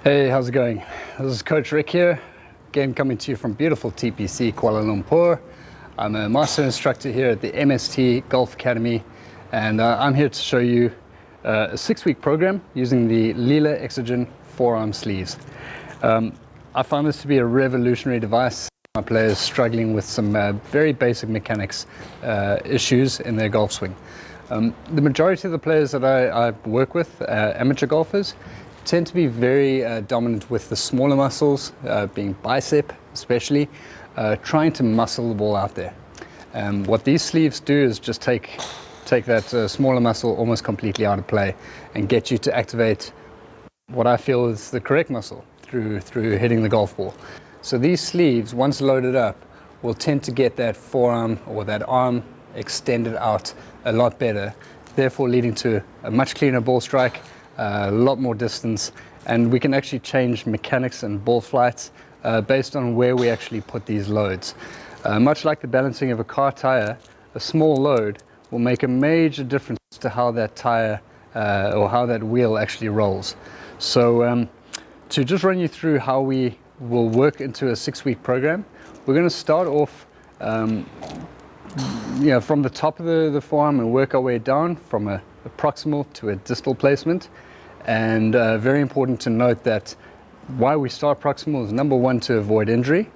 Hey, how's it going? This is Coach Rick here, again coming to you from beautiful TPC, Kuala Lumpur. I'm a master instructor here at the MST Golf Academy, and I'm here to show you a 6-week program using the LILA EXOGEN forearm sleeves. I found this to be a revolutionary device. My players struggling with some very basic mechanics issues in their golf swing. The majority of the players that I work with, amateur golfers, tend to be very dominant with the smaller muscles, being bicep especially, trying to muscle the ball out there. What these sleeves do is just take that smaller muscle almost completely out of play and get you to activate what I feel is the correct muscle through hitting the golf ball. So these sleeves, once loaded up, will tend to get that forearm or that arm extended out a lot better, therefore leading to a much cleaner ball strike, a lot more distance, and we can actually change mechanics and ball flights based on where we actually put these loads. Much like the balancing of a car tire, a small load will make a major difference to how that tire or how that wheel actually rolls. So to just run you through how we will work into a 6-week program, we're going to start off from the top of the forearm and work our way down from a proximal to a distal placement. And very important to note that why we start proximal is number one, to avoid injury,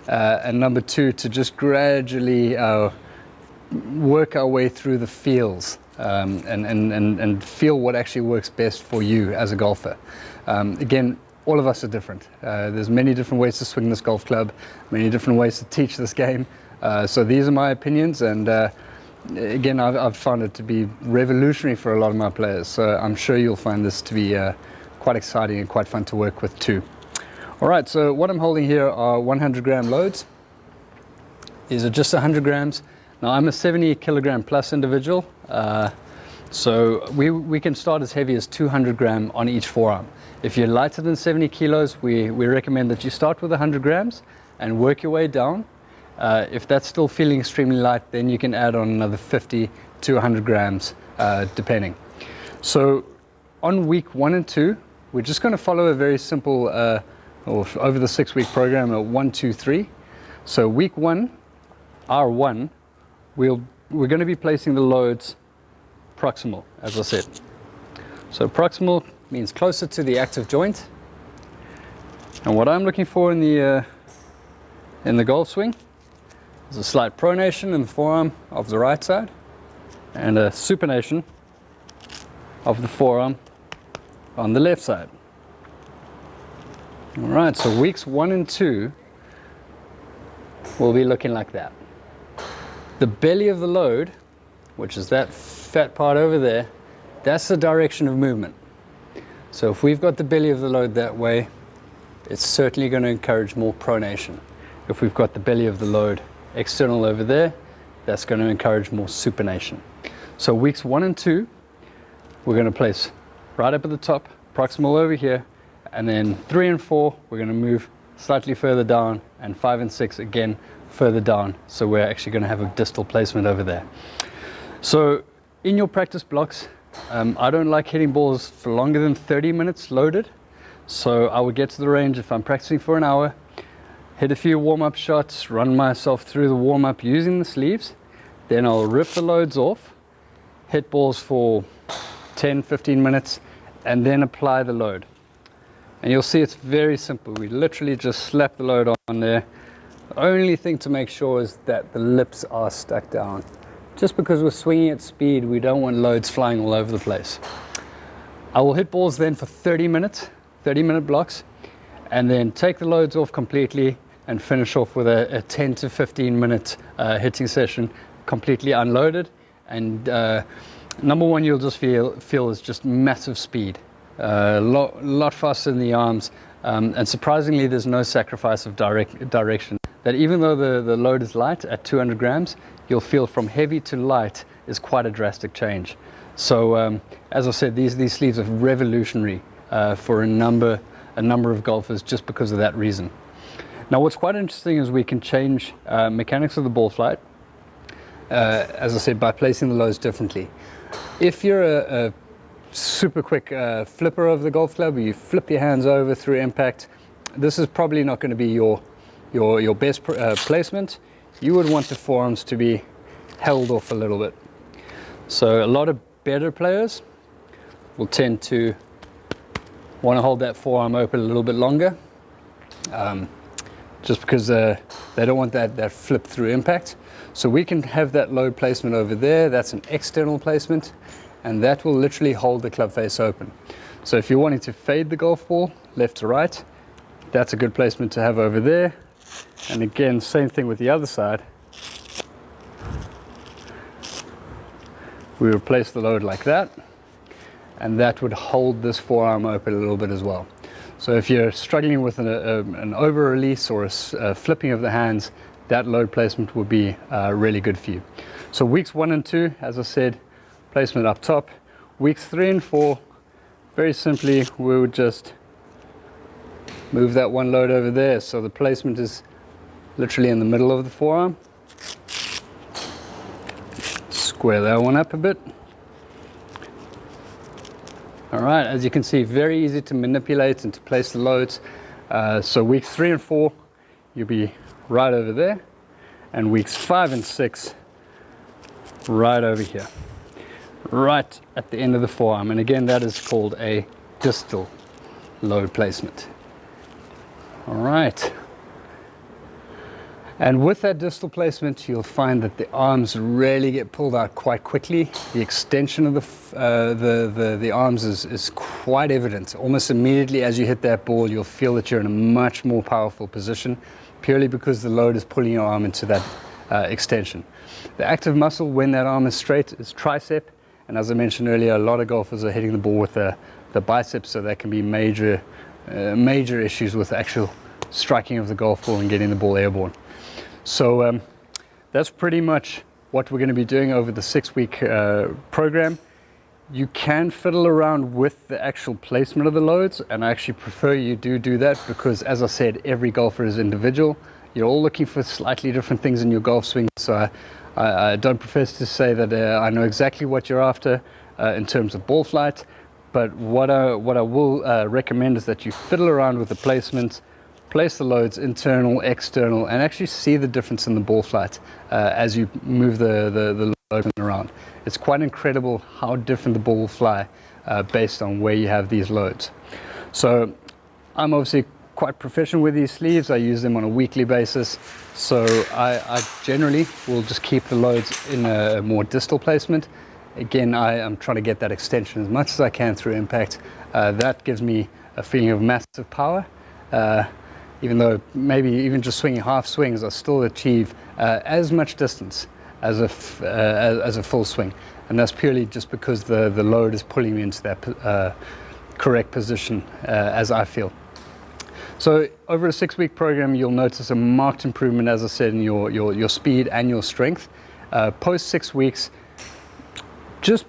and number two, to just gradually work our way through the feels and feel what actually works best for you as a golfer. Again, all of us are different. There's many different ways to swing this golf club, many different ways to teach this game. So these are my opinions, and again, I've found it to be revolutionary for a lot of my players, so I'm sure you'll find this to be quite exciting and quite fun to work with too. All right, so what I'm holding here are 100-gram loads. These are just 100 grams. Now, I'm a 70 kilogram plus individual, so we can start as heavy as 200 gram on each forearm. If you're lighter than 70 kilos, we recommend that you start with 100 grams and work your way down. If that's still feeling extremely light, then you can add on another 50 to 100 grams, depending. So on week 1 and 2, we're just going to follow a very simple, or over the 6-week program, a 1, 2, 3. So week 1, R1, we're going to be placing the loads proximal, as I said. So proximal means closer to the active joint. And what I'm looking for in the golf swing, there's a slight pronation in the forearm of the right side and a supination of the forearm on the left side. All right, so weeks 1 and 2 will be looking like that. The belly of the load, which is that fat part over there, that's the direction of movement. So if we've got the belly of the load that way, it's certainly going to encourage more pronation. If we've got the belly of the load external over there, that's going to encourage more supination. So weeks 1 and 2, we're going to place right up at the top, proximal over here, and then 3 and 4, we're going to move slightly further down, and 5 and 6 again further down. So we're actually going to have a distal placement over there. So in your practice blocks, I don't like hitting balls for longer than 30 minutes loaded. So I would get to the range if I'm practicing for an hour, hit a few warm-up shots, run myself through the warm-up using the sleeves, then I'll rip the loads off, hit balls for 10-15 minutes, and then apply the load. And you'll see it's very simple. We literally just slap the load on there. The only thing to make sure is that the lips are stuck down. Just because we're swinging at speed, we don't want loads flying all over the place. I will hit balls then for 30 minutes, 30-minute blocks, and then take the loads off completely and finish off with a 10 to 15 minute hitting session, completely unloaded. And number one, you'll just feel is just massive speed, lot faster in the arms, and surprisingly, there's no sacrifice of direction. That even though the load is light at 200 grams, you'll feel from heavy to light is quite a drastic change. So as I said, these sleeves are revolutionary for a number of golfers just because of that reason. Now, what's quite interesting is we can change mechanics of the ball flight, as I said, by placing the loads differently. If you're a super quick flipper of the golf club, where you flip your hands over through impact. This is probably not going to be your best placement. You would want the forearms to be held off a little bit. So a lot of better players will tend to want to hold that forearm open a little bit longer, just because they don't want that flip through impact. So we can have that load placement over there. That's an external placement, and that will literally hold the club face open. So if you're wanting to fade the golf ball left to right, that's a good placement to have over there. And again, same thing with the other side. We replace the load like that, and that would hold this forearm open a little bit as well. So if you're struggling with an over release or a flipping of the hands, that load placement would be really good for you. So weeks 1 and 2, as I said, placement up top. Weeks 3 and 4, very simply, we would just move that one load over there. So the placement is literally in the middle of the forearm. Square that one up a bit. All right, as you can see, very easy to manipulate and to place the loads. So weeks 3 and 4, you'll be right over there, and weeks 5 and 6, right over here, right at the end of the forearm. And again, that is called a distal load placement. All right. And with that distal placement, you'll find that the arms really get pulled out quite quickly. The extension of the arms is quite evident. Almost immediately as you hit that ball, you'll feel that you're in a much more powerful position, purely because the load is pulling your arm into that extension. The active muscle when that arm is straight is tricep. And as I mentioned earlier, a lot of golfers are hitting the ball with the biceps, so that can be major issues with the actual striking of the golf ball and getting the ball airborne. So that's pretty much what we're going to be doing over the 6-week program. You can fiddle around with the actual placement of the loads, and I actually prefer you do that, because as I said, every golfer is individual. You're all looking for slightly different things in your golf swing, so I don't profess to say that I know exactly what you're after in terms of ball flight, but what I will recommend is that you fiddle around with the placement, place the loads internal, external, and actually see the difference in the ball flight as you move the load around. It's quite incredible how different the ball will fly based on where you have these loads. So I'm obviously quite proficient with these sleeves. I use them on a weekly basis. So I generally will just keep the loads in a more distal placement. Again, I am trying to get that extension as much as I can through impact. That gives me a feeling of massive power. Even though maybe even just swinging half swings, I still achieve as much distance as a full swing. And that's purely just because the load is pulling me into that correct position as I feel. So over a 6-week program, you'll notice a marked improvement, as I said, in your speed and your strength. Post 6 weeks, just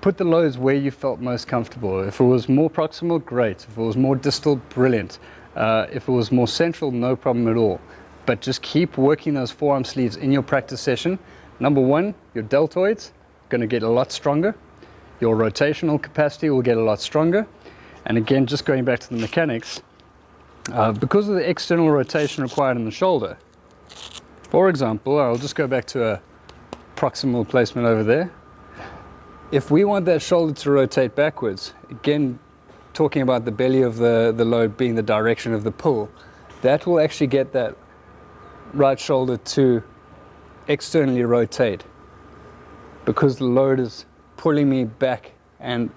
put the loads where you felt most comfortable. If it was more proximal, great. If it was more distal, brilliant. If it was more central, no problem at all. But just keep working those forearm sleeves in your practice session. Number one, your deltoids are going to get a lot stronger. Your rotational capacity will get a lot stronger. And again, just going back to the mechanics, because of the external rotation required in the shoulder, for example, I'll just go back to a proximal placement over there. If we want that shoulder to rotate backwards, again, talking about the belly of the load being the direction of the pull, that will actually get that right shoulder to externally rotate, because the load is pulling me back and,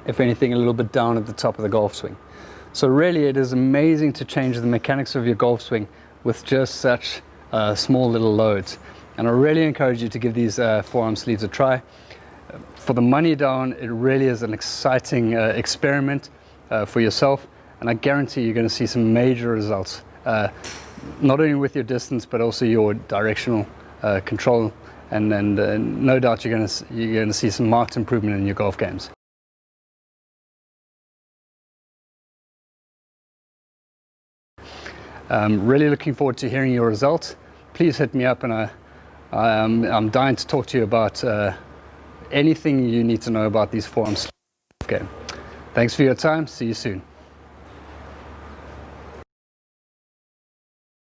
if anything, a little bit down at the top of the golf swing. So really, it is amazing to change the mechanics of your golf swing with just such small little loads. And I really encourage you to give these forearm sleeves a try. For the money down, it really is an exciting experiment for yourself, and I guarantee you're going to see some major results, not only with your distance but also your directional control, and no doubt you're going to see some marked improvement in your golf games. Really looking forward to hearing your results. Please hit me up, and I'm dying to talk to you about anything you need to know about these forearm sleeves. Okay. Thanks for your time. See you soon.